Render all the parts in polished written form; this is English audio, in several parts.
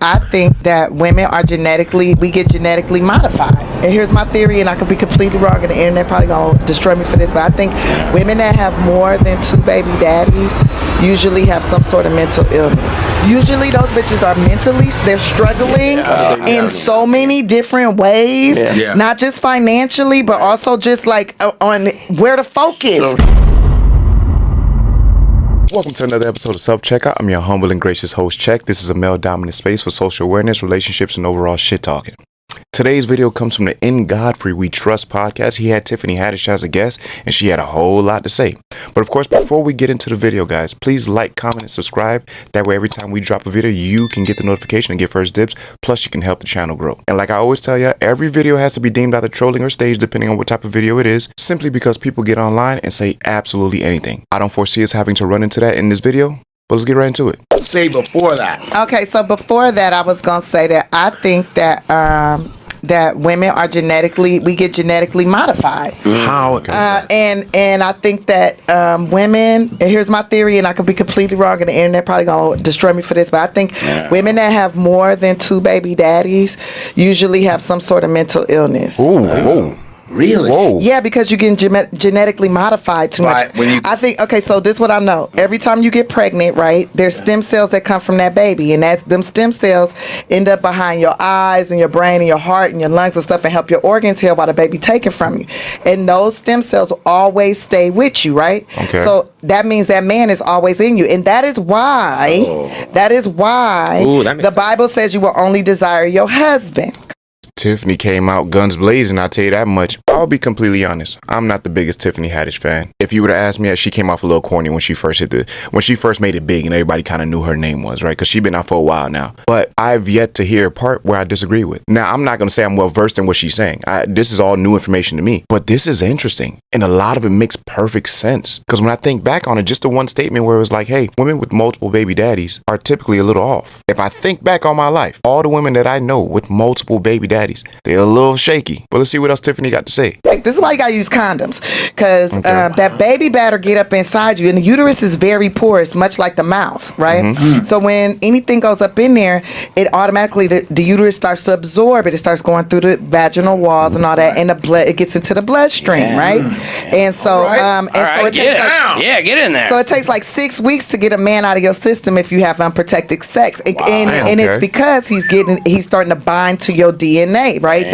I think that women are we get genetically modified. And here's my theory, and I could be completely wrong, and the internet probably gonna destroy me for this, but I think women that have more than 2 baby daddies usually have some sort of mental illness. Usually those bitches are they're struggling in so many different ways, not just financially, but also just like on where to focus. Welcome to another episode of Self-Checkout. I'm your humble and gracious host, Check. This is a male-dominant space for social awareness, relationships, and overall shit-talking. Today's video comes from the In Godfrey We Trust podcast. He had Tiffany Haddish as a guest, and she had a whole lot to say. But of course, before we get into the video, guys, please like, comment, and subscribe. That way, every time we drop a video, you can get the notification and get first dibs. Plus, you can help the channel grow. And like I always tell you, every video has to be deemed either trolling or staged, depending on what type of video it is, simply because people get online and say absolutely anything. I don't foresee us having to run into that in this video, but let's get right into it. Say before that. Okay, so before that, I was gonna say that I think that that women are we get genetically modified. How? And I think that women, and here's my theory, and I could be completely wrong, and the internet probably gonna destroy me for this, but I think women that have more than 2 baby daddies usually have some sort of mental illness. Whoa. Really? Whoa. Yeah, because you're getting genetically modified too much. I think, okay, so this is what I know. Every time you get pregnant, right, there's stem cells that come from that baby, and them stem cells end up behind your eyes and your brain and your heart and your lungs and stuff and help your organs heal while the baby taken from you. And those stem cells will always stay with you, right? Okay. So that means that man is always in you. And that is why, the Bible says you will only desire your husband. Tiffany came out guns blazing, I'll tell you that much. I'll be completely honest. I'm not the biggest Tiffany Haddish fan. If you would have asked me, she came off a little corny when she first made it big and everybody kind of knew her name was, right? Because she's been out for a while now. But I've yet to hear a part where I disagree with. Now, I'm not going to say I'm well versed in what she's saying. This is all new information to me. But this is interesting. And a lot of it makes perfect sense. Because when I think back on it, just the one statement where it was like, hey, women with multiple baby daddies are typically a little off. If I think back on my life, all the women that I know with multiple baby daddies, they're a little shaky. But let's see what else Tiffany got to say. Like, this is why you gotta use condoms, because that baby batter get up inside you, and the uterus is very porous, much like the mouth, right? Mm-hmm. So when anything goes up in there, it automatically the uterus starts to absorb it. It starts going through the vaginal walls and all that, and the blood, it gets into the bloodstream, right? And so it takes get in there. So it takes like 6 weeks to get a man out of your system if you have unprotected sex, and it's because he's starting to bind to your DNA. Right?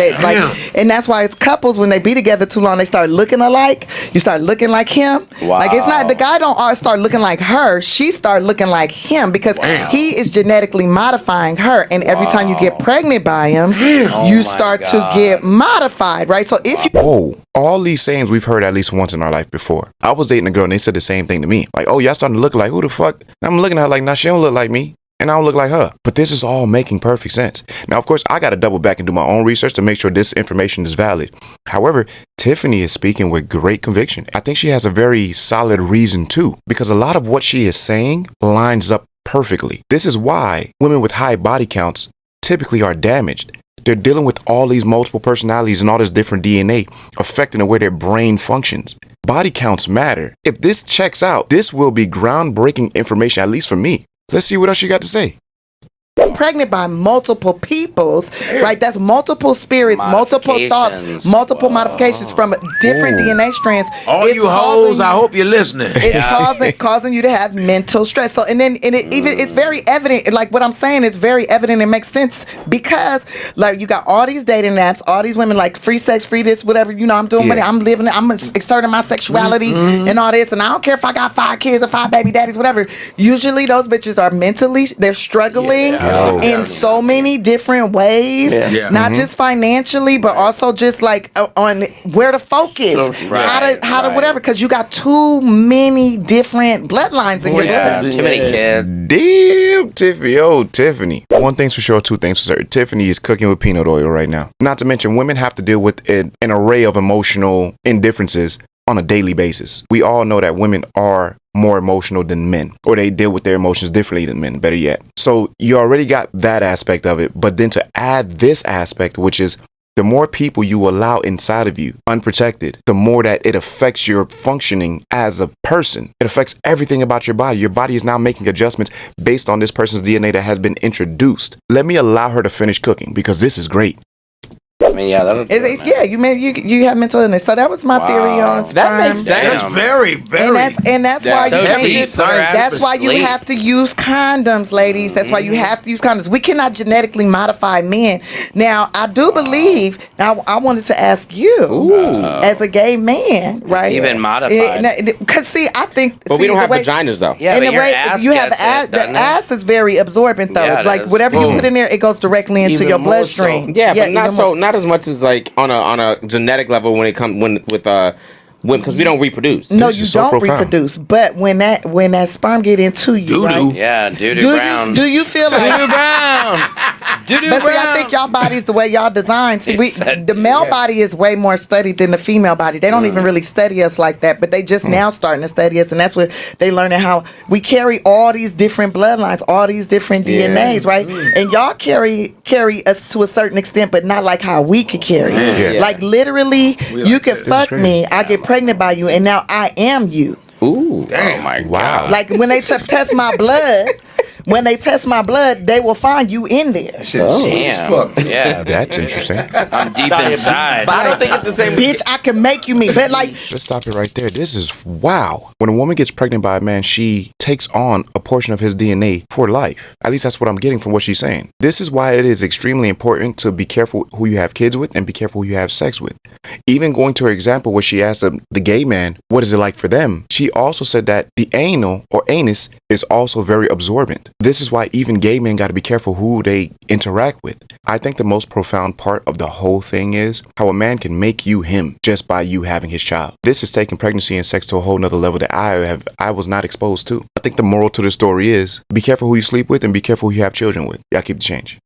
And that's why it's couples, when they be together too long, they start looking alike. You start looking like him. Wow. Like, it's not, the guy don't start looking like her. She start looking like him because he is genetically modifying her. And every time you get pregnant by him, you start to get modified, right? So if you... Whoa. All these sayings we've heard at least once in our life before. I was dating a girl and they said the same thing to me. Like, oh, y'all starting to look like, who the fuck? And I'm looking at her like, nah, she don't look like me. And I don't look like her. But this is all making perfect sense. Now, of course, I got to double back and do my own research to make sure this information is valid. However, Tiffany is speaking with great conviction. I think she has a very solid reason too, because a lot of what she is saying lines up perfectly. This is why women with high body counts typically are damaged. They're dealing with all these multiple personalities and all this different DNA affecting the way their brain functions. Body counts matter. If this checks out, this will be groundbreaking information, at least for me. Let's see what else you got to say. Pregnant by multiple peoples, right? That's multiple spirits, multiple thoughts, multiple modifications from different DNA strands. All you hoes, I hope you're listening. It's causing you to have mental stress. So, it's very evident. Like, what I'm saying is very evident and makes sense because, like, you got all these dating apps, all these women like free sex, free this, whatever. You know, I'm doing, I'm living, I'm exerting my sexuality and all this, and I don't care if I got 5 kids or 5 baby daddies, whatever. Usually, those bitches are they're struggling. In so many different ways, not just financially, but also just like on where to focus, how to whatever, because you got too many different bloodlines in your blood. Too many kids. Damn, Tiffany. Oh, Tiffany. One thing's for sure, 2 things for certain. Tiffany is cooking with peanut oil right now. Not to mention, women have to deal with an array of emotional indifferences on a daily basis. We all know that women are more emotional than men, or they deal with their emotions differently than men, better yet. So you already got that aspect of it, but then to add this aspect, which is The more people you allow inside of you, unprotected, the more that it affects your functioning as a person. It affects everything about your body. Your body is now making adjustments based on this person's DNA that has been introduced. Let me allow her to finish cooking because this is great. I mean, yeah, that'll do it, man. Yeah, you have mental illness. So that was my theory on sperm. That makes sense. That's very, very. And that's why so you can't deep. just, Put her ass that's to why you sleep. have to use condoms, ladies. That's why you have to use condoms. We cannot genetically modify men. Now, I do believe. Now, I wanted to ask you, as a gay man, right? Even modified. Because see, I think. But we don't have vaginas though. Yeah, And but the your way ass you have gets ass, it, the doesn't it? ass is very absorbent though. Yeah, it like is. whatever you put in there, it goes directly into Even your more bloodstream. so. Yeah, but even more not as much as like on a genetic level when it comes because we don't reproduce. No, This you is so don't profound. reproduce. But when that sperm get into you, Doo-doo. right? Yeah, doo-doo brown. Do you feel like? Doo-doo brown. Doo-doo But see, I brown. think y'all bodies the way y'all designed. See, He said the male body is way more studied than the female body. They don't even really study us like that, but they just now starting to study us, and that's what they learning how we carry all these different bloodlines, all these different DNAs, right? And y'all carry us to a certain extent, but not like how we could carry it. Yeah. Like literally, you can fuck crazy. me, I get pregnant by you, and now I am you. Ooh. Oh my Wow. god. Like when they test my blood. When they test my blood, they will find you in there. Shit, sweet as fuck. Damn. Yeah. That's interesting. I'm deep inside. But I don't think it's the same. Bitch, I can make you me. But like, Let's stop it right there. This is wow. When a woman gets pregnant by a man, she takes on a portion of his DNA for life. At least that's what I'm getting from what she's saying. This is why it is extremely important to be careful who you have kids with and be careful who you have sex with. Even going to her example where she asked the gay man, what is it like for them? She also said that the anal or anus is also very absorbent. This is why even gay men got to be careful who they interact with. I think the most profound part of the whole thing is how a man can make you him just by you having his child. This is taking pregnancy and sex to a whole nother level that I was not exposed to. I think the moral to the story is be careful who you sleep with and be careful who you have children with. Y'all keep the change.